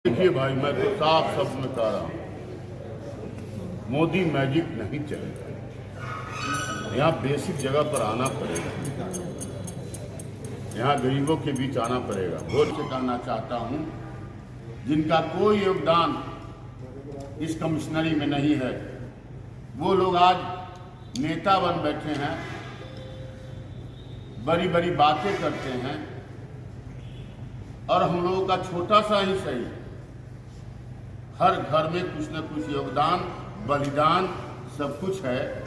देखिए भाई, मैं तो साफ शब्द में कह रहा हूँ, मोदी मैजिक नहीं चलेगा। यहाँ बेसिक जगह पर आना पड़ेगा, यहाँ गरीबों के बीच आना पड़ेगा। वोट से करना चाहता हूँ जिनका कोई योगदान इस कमिश्नरी में नहीं है, वो लोग आज नेता बन बैठे हैं, बड़ी बड़ी बातें करते हैं, और हम लोगों का छोटा सा ही सही हर घर में कुछ न कुछ योगदान, बलिदान सब कुछ है,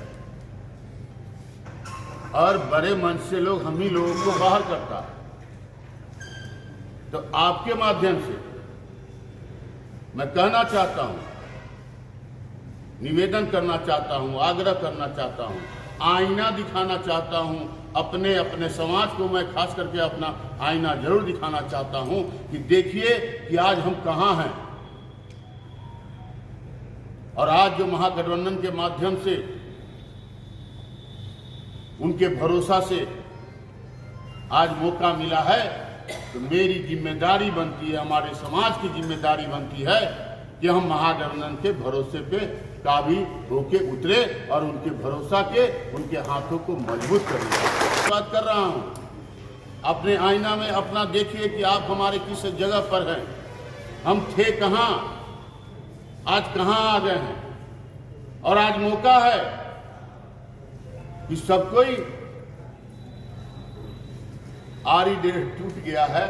और बड़े मन से लोग हम ही लोगों को बाहर करता है। तो आपके माध्यम से मैं कहना चाहता हूं, निवेदन करना चाहता हूं, आग्रह करना चाहता हूं, आईना दिखाना चाहता हूं अपने अपने समाज को। मैं खास करके अपना आईना जरूर दिखाना चाहता हूं कि देखिए कि आज हम कहां हैं। और आज जो महागठबंधन के माध्यम से, उनके भरोसा से आज मौका मिला है, तो मेरी जिम्मेदारी बनती है, हमारे समाज की जिम्मेदारी बनती है कि हम महागठबंधन के भरोसे पे काबिल होके उतरे और उनके भरोसा के, उनके हाथों को मजबूत करें। बात कर रहा हूं, अपने आईना में अपना देखिए कि आप हमारे किस जगह पर हैं, हम थे कहां, आज कहां आ गए हैं। और आज मौका है कि सब कोई, आरी डेढ़ टूट गया है,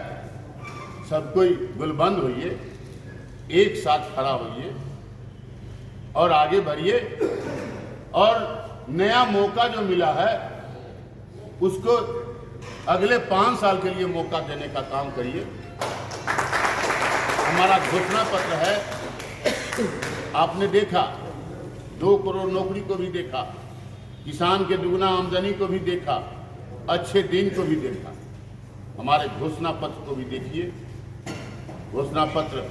सब कोई गुलबंद होइए, एक साथ खड़ा होइए और आगे बढ़िए, और नया मौका जो मिला है उसको अगले 5 साल के लिए मौका देने का काम करिए। हमारा घोषणा पत्र है, आपने देखा, 2 करोड़ नौकरी को भी देखा, किसान के दुगना आमदनी को भी देखा, अच्छे दिन को भी देखा। हमारे घोषणा पत्र को भी देखिए। घोषणा पत्र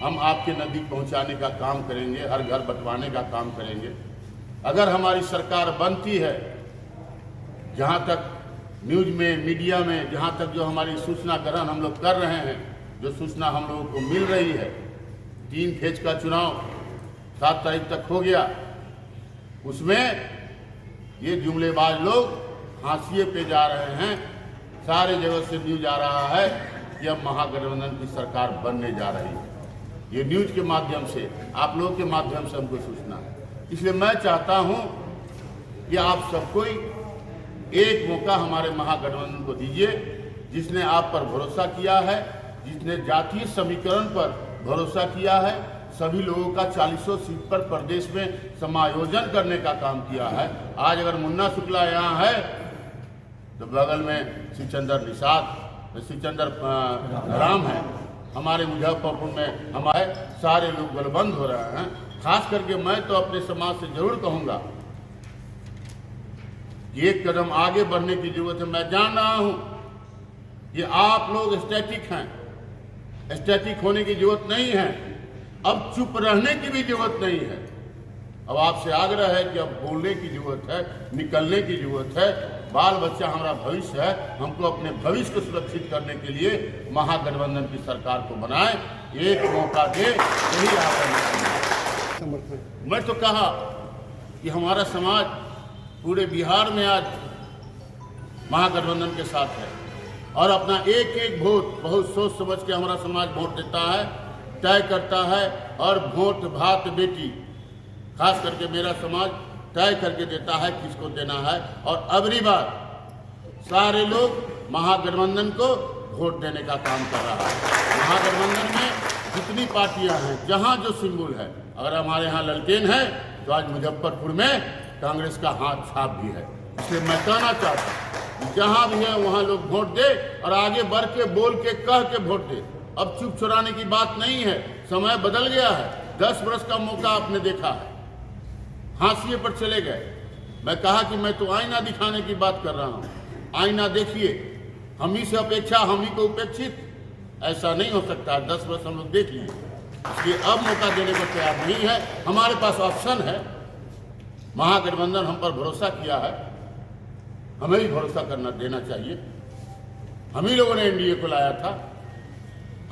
हम आपके नजदीक पहुंचाने का काम करेंगे, हर घर बंटवाने का काम करेंगे। अगर हमारी सरकार बनती है, जहां तक न्यूज में, मीडिया में, जहां तक जो हमारी सूचना ग्रहण हम लोग कर रहे हैं, जो सूचना हम लोगों को मिल रही है, 3 फेज का चुनाव 7 तारीख तक हो गया, उसमें ये जुमलेबाज लोग हाशिए पे जा रहे हैं। सारे जगह से न्यूज आ रहा है कि अब महागठबंधन की सरकार बनने जा रही है। ये न्यूज के माध्यम से, आप लोगों के माध्यम से हमको सूचना है। इसलिए मैं चाहता हूं कि आप सब कोई एक मौका हमारे महागठबंधन को दीजिए, जिसने आप पर भरोसा किया है, जिसने जातीय समीकरण पर भरोसा किया है, सभी लोगों का 40 सीट पर प्रदेश में समायोजन करने का काम किया है। आज अगर मुन्ना शुक्ला यहाँ है तो बगल में सिचंदर निषाद, सिचंदर राम है, हमारे मुजफ्फरपुर में हमारे सारे लोग बलबंद हो रहे हैं। खास करके मैं तो अपने समाज से जरूर कहूंगा कि एक कदम आगे बढ़ने की जरूरत है। मैं जान रहा हूं कि आप लोग स्टैटिक हैं, स्टैटिक होने की जरूरत नहीं है, अब चुप रहने की भी जरूरत नहीं है। अब आपसे आग्रह है कि अब बोलने की जरूरत है, निकलने की जरूरत है। बाल बच्चा हमारा भविष्य है, हमको अपने भविष्य को सुरक्षित करने के लिए महागठबंधन की सरकार को बनाए, एक मौका दे, यही आग्रह। मैं तो कहा कि हमारा समाज पूरे बिहार में आज महागठबंधन के साथ है, और अपना एक एक वोट बहुत सोच समझ के हमारा समाज वोट देता है, तय करता है। और वोट भात बेटी, खास करके मेरा समाज तय करके देता है किसको देना है। और अगली बार सारे लोग महागठबंधन को वोट देने का काम कर रहा है। महागठबंधन में जितनी पार्टियां हैं, जहां जो सिंबल है, अगर हमारे यहाँ ललटेन है तो आज मुजफ्फरपुर में कांग्रेस का हाथ छाप भी है। इसलिए मैं कहना चाहता हूँ, जहां भी है वहां लोग वोट दे, और आगे बढ़ के, बोल के, कह के वोट दे। अब चुप चुराने की बात नहीं है, समय बदल गया है। 10 वर्ष का मौका आपने देखा है, हाशिए पर चले गए। मैं कहा कि मैं तो आईना दिखाने की बात कर रहा हूं। आईना देखिए, हम ही से अपेक्षा हम ही को उपेक्षित, ऐसा नहीं हो सकता। 10 वर्ष हम लोग देख लिए, इसलिए अब मौका देने को तैयार नहीं है। हमारे पास ऑप्शन है, महागठबंधन हम पर भरोसा किया है, हमें भी भरोसा करना देना चाहिए। हम ही लोगों ने एनडीए को लाया था,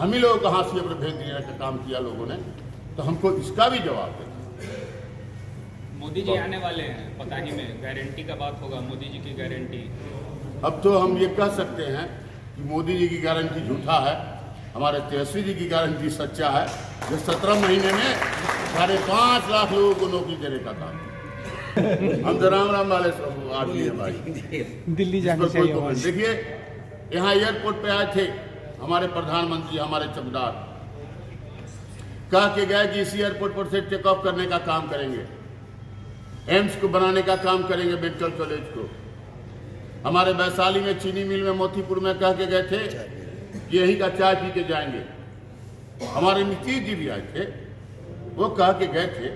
हम ही लोगों को हाशिए पर भेज देने का काम किया लोगों ने, तो हमको इसका भी जवाब देना। मोदी जी आने वाले हैं, पता ही में गारंटी का बात होगा, मोदी जी की गारंटी। अब तो हम ये कह सकते हैं कि मोदी जी की गारंटी झूठा है, हमारे तेजस्वी जी की गारंटी सच्चा है, जो 17 महीने में 5.5 लाख लोगों को नौकरी देने का काम। हम तो राम वाले सब आदमी हैं भाई, दिल्ली जाना चाहिए। देखिए यहाँ एयरपोर्ट पे आए थे हमारे प्रधानमंत्री, हमारे चौकीदार, कह के गए कि इसी एयरपोर्ट पर से टेक ऑफ करने का काम करेंगे, एम्स को बनाने का काम करेंगे, मेडिकल कॉलेज को। हमारे वैशाली में, चीनी मिल में, मोतीपुर में कह के गए थे कि यहीं का चाय पी के जाएंगे। हमारे नीतीश जी भी आए थे, वो कह के गए थे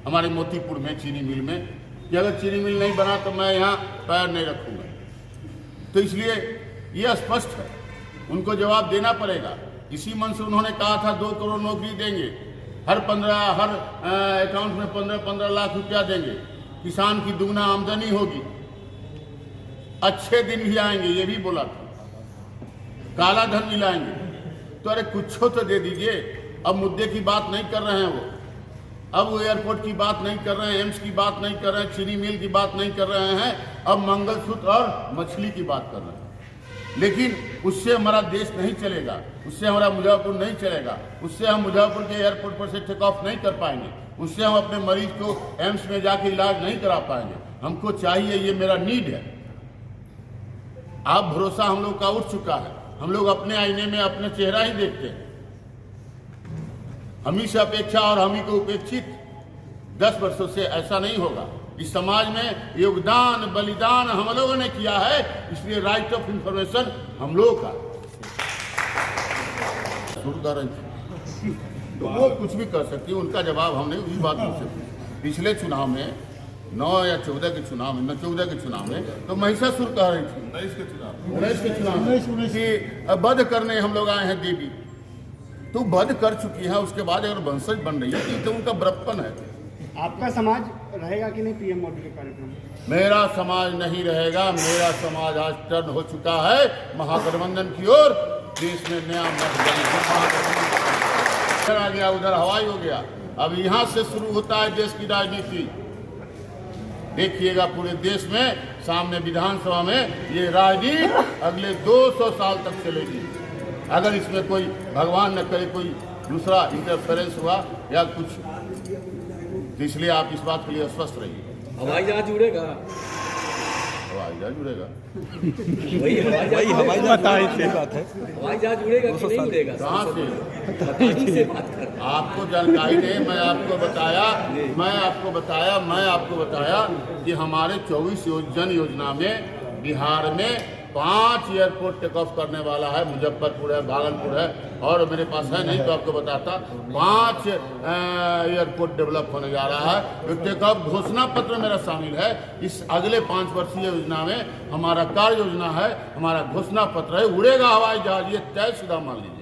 हमारे मोतीपुर में, चीनी मिल में, कि अगर चीनी मिल नहीं बना तो मैं यहाँ पैर नहीं रखूँगा। तो इसलिए ये स्पष्ट है, उनको जवाब देना पड़ेगा। इसी मन से उन्होंने कहा था 2 करोड़ नौकरी देंगे, हर अकाउंट में 15-15 लाख रुपया देंगे, किसान की दुगना आमदनी होगी, अच्छे दिन भी आएंगे, ये भी बोला था, काला धन मिलाएंगे। तो अरे कुछ तो दे दीजिए। अब मुद्दे की बात नहीं कर रहे हैं वो, अब वो एयरपोर्ट की बात नहीं कर रहे हैं, एम्स की बात नहीं कर रहे हैं, चीनी मिल की बात नहीं कर रहे हैं, अब मंगलसूत्र और मछली की बात कर रहे हैं। लेकिन उससे हमारा देश नहीं चलेगा, उससे हमारा मुजफ्फरपुर नहीं चलेगा, उससे हम मुजफ्फरपुर के एयरपोर्ट पर से टेक ऑफ नहीं कर पाएंगे, उससे हम अपने मरीज को एम्स में जाके इलाज नहीं करा पाएंगे। हमको चाहिए, ये मेरा नीड है। आप भरोसा हम लोग का उठ चुका है, हम लोग अपने आईने में अपने चेहरा ही देखते हैं, हम ही से अपेक्षा और हम ही को उपेक्षित 10 वर्षों से ऐसा नहीं होगा। इस समाज में योगदान, बलिदान हम लोगों ने किया है, इसलिए राइट ऑफ इंफॉर्मेशन हम लोग का। तो वो कुछ भी कर सकती है, उनका जवाब हमने उसी बात से पिछले चुनाव में 9 या 14 के चुनाव में, 14 के चुनाव में तो महिषासुर कह रही थी, 19 के चुनाव कि वध करने हम लोग आए हैं देवी, तो वध कर चुकी है, उसके बाद अगर वंशज बन रही है तो उनका बड़प्पन है। आपका समाज रहेगा कि नहीं पीएम मोदी के कार्यक्रम में? मेरा समाज नहीं रहेगा, मेरा समाज आज टर्न हो चुका है महागठबंधन की ओर। देश में नया इधर आ गया, उधर हवाई हो गया, अब यहाँ से शुरू होता है देश की राजनीति। देखिएगा पूरे देश में, सामने विधानसभा में ये राजनीति अगले 200 साल तक चलेगी, अगर इसमें कोई भगवान न करे कोई दूसरा इंटरफेरेंस हुआ या कुछ। तो इसलिए आप इस बात के लिए स्वस्थ रहिए। हवाई जहाज उड़ेगा, हवाई जहाज उड़ेगा, वही हवाई जहाज बात है। हवाई जहाज उड़ेगा कि नहीं उड़ेगा? कहाँ से से बात कर, आपको जानकारी नहीं, मैं आपको बताया कि हमारे 24 जन योजना में बिहार में 5 एयरपोर्ट टेक ऑफ करने वाला है, मुजफ्फरपुर है, भागलपुर है, और मेरे पास है नहीं तो आपको बताता। 5 एयरपोर्ट डेवलप होने जा रहा है, जो टेक ऑफ घोषणा पत्र मेरा शामिल है। इस अगले 5 वर्षीय योजना में हमारा कार्य योजना है, हमारा घोषणा पत्र है, उड़ेगा हवाई जहाज, ये तय शुदा मान लीजिए।